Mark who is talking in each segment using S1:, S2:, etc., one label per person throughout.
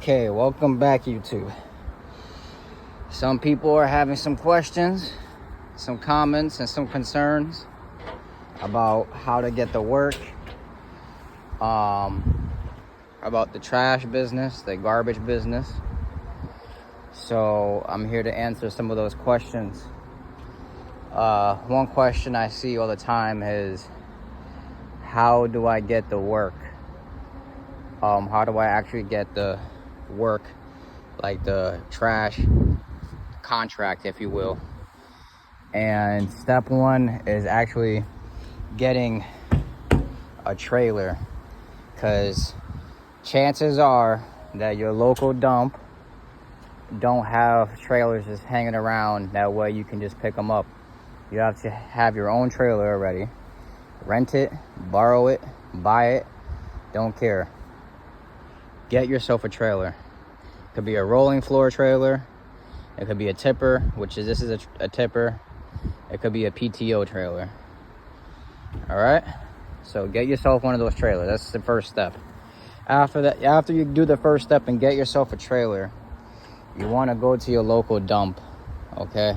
S1: Okay, welcome back, YouTube. Some people are having some questions, some comments, and some concerns about how to get the work, about the trash business, the garbage business. So I'm here to answer some of those questions. One question I see all the time is, how do I get the work? How do I actually get the work, like the trash contract, if you will? And step one is actually getting a trailer, because chances are that your local dump don't have trailers just hanging around. That way you can just pick them up. You have to have your own trailer already. Rent it, borrow it, buy it, don't care. Get yourself a trailer. It could be a rolling floor trailer. It could be a tipper, this is a tipper. It could be a PTO trailer. All right, so get yourself one of those trailers. That's the first step. After that, after you do the first step and get yourself a trailer, you want to go to your local dump. Okay,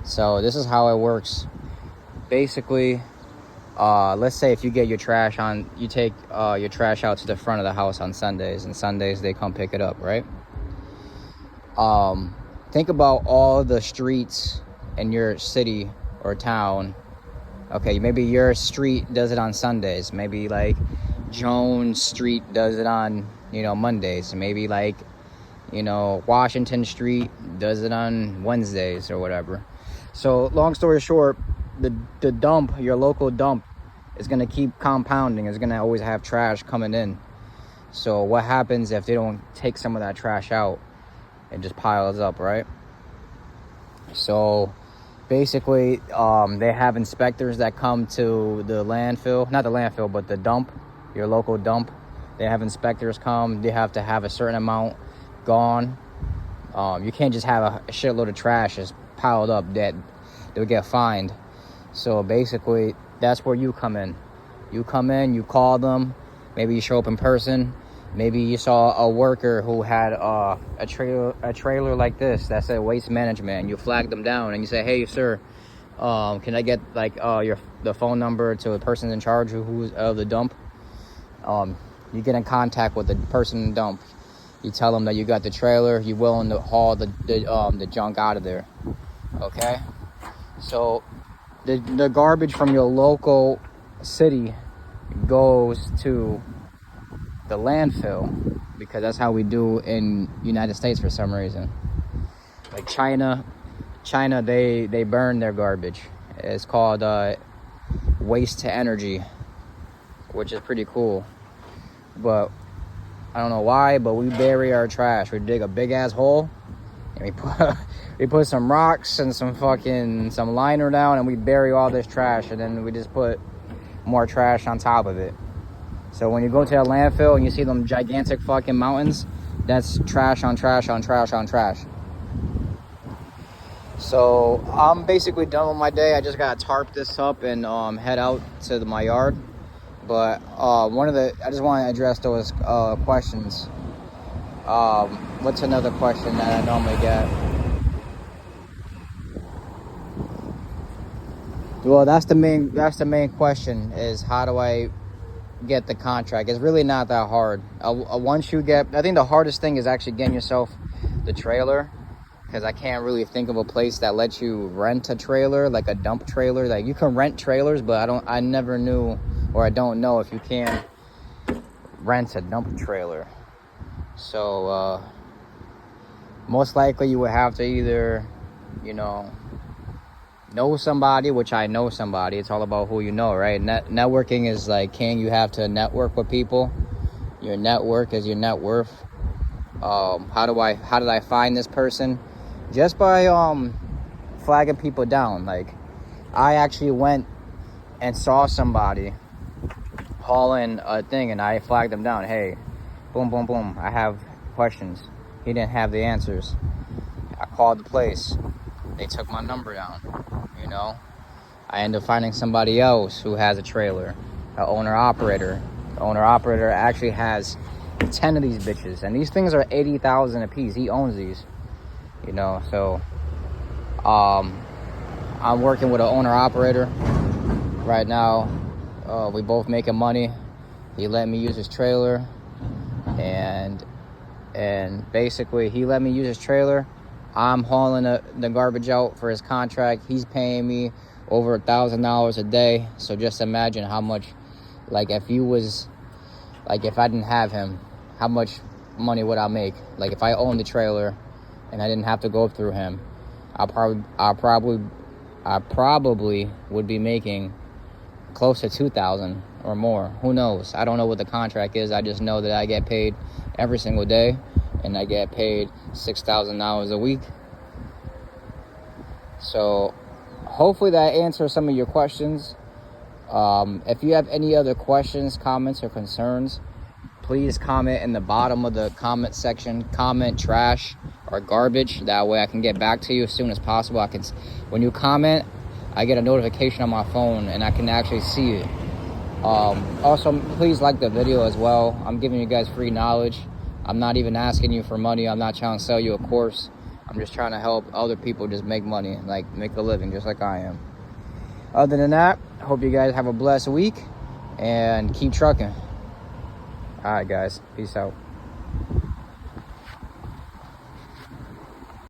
S1: so this is how it works. Basically, let's say if you get your trash on, you take your trash out to the front of the house on Sundays, and Sundays they come pick it up, right? Think about all the streets in your city or town. Okay, maybe your street does it on Sundays. Maybe like Jones Street does it on, Mondays. Maybe like, Washington Street does it on Wednesdays or whatever. So long story short, the dump, your local dump, is going to keep compounding. It's going to always have trash coming in. So what happens if they don't take some of that trash out? It just piles up, right? So basically, they have inspectors that come to the landfill, not the landfill, but the dump, your local dump. They have inspectors come. They have to have a certain amount gone. You can't just have a shitload of trash just piled up that they'll get fined. So basically, that's where you come in. You come in, you call them. Maybe you show up in person. Maybe you saw a worker who had a trailer like this that said waste management, and you flag them down and you say, "Hey, sir, can I get the phone number to the person in charge who's of the dump?" You get in contact with the person in the dump. You tell them that you got the trailer. You're willing to haul the junk out of there. Okay, so the garbage from your local city goes to the landfill, because that's how we do in United States for some reason. Like China, they burn their garbage. It's called waste to energy, which is pretty cool. But I don't know why, but we bury our trash. We dig a big ass hole and we put some rocks and some liner down, and we bury all this trash, and then we just put more trash on top of it. So when you go to a landfill and you see them gigantic fucking mountains, that's trash on trash on trash on trash. So I'm basically done with my day. I just gotta tarp this up and head out to my yard. But I just want to address those questions. What's another question that I normally get? Well, that's the main question, is how do I get the contract? It's really not that hard. I think the hardest thing is actually getting yourself the trailer, because I can't really think of a place that lets you rent a trailer, like a dump trailer. Like, you can rent trailers, but I never knew, or I don't know if you can rent a dump trailer. So most likely you would have to either know somebody, which I know somebody. It's all about who you know, right? Networking is like king. You have to network with people. Your network is your net worth. How did I find this person? Just by flagging people down. Like, I actually went and saw somebody hauling a thing, and I flagged them down. Hey, boom, boom, boom, I have questions. He didn't have the answers. I called the place. They took my number down. I ended up finding somebody else who has a trailer, an owner-operator. The owner-operator actually has 10 of these bitches, and these things are 80,000 a piece. He owns these, you know. So I'm working with an owner operator right now. We both making money. He let me use his trailer, and basically he let me use his trailer. I'm hauling the garbage out for his contract. He's paying me over $1,000 a day. So just imagine how much, like if I didn't have him, how much money would I make? Like if I owned the trailer and I didn't have to go through him, I probably would be making close to 2,000 or more. Who knows? I don't know what the contract is. I just know that I get paid every single day, and I get paid $6,000 a week. So hopefully that answers some of your questions. If you have any other questions, comments, or concerns, please comment in the bottom of the comment section. Comment trash or garbage. That way I can get back to you as soon as possible. When you comment, I get a notification on my phone and I can actually see it. Also, please like the video as well. I'm giving you guys free knowledge. I'm not even asking you for money. I'm not trying to sell you a course. I'm just trying to help other people just make money, like make a living just like I am. Other than that, I hope you guys have a blessed week and keep trucking. All right, guys. Peace out.